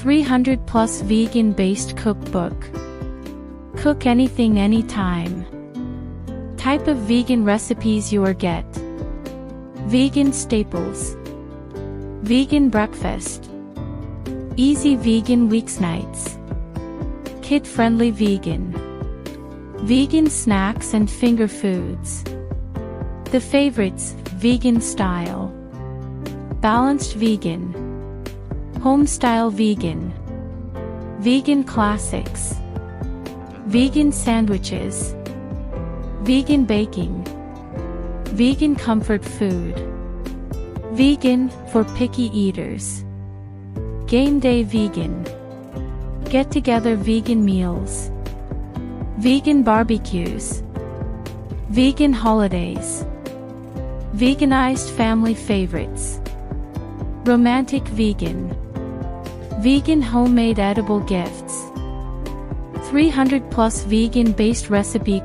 300 plus vegan based cookbook. Cook anything anytime. Type of vegan recipes you get. Vegan staples. Vegan breakfast. Easy vegan weeknights. Kid-friendly vegan. Vegan snacks and finger foods. The favorites, vegan style. Balanced vegan. Home-style vegan. Vegan classics. Vegan sandwiches. Vegan baking. Vegan comfort food. Vegan, for picky eaters. Game day vegan. Get-together vegan meals. Vegan barbecues. Vegan holidays. Veganized family favorites. Romantic vegan. Vegan homemade edible gifts. 300 plus vegan based recipe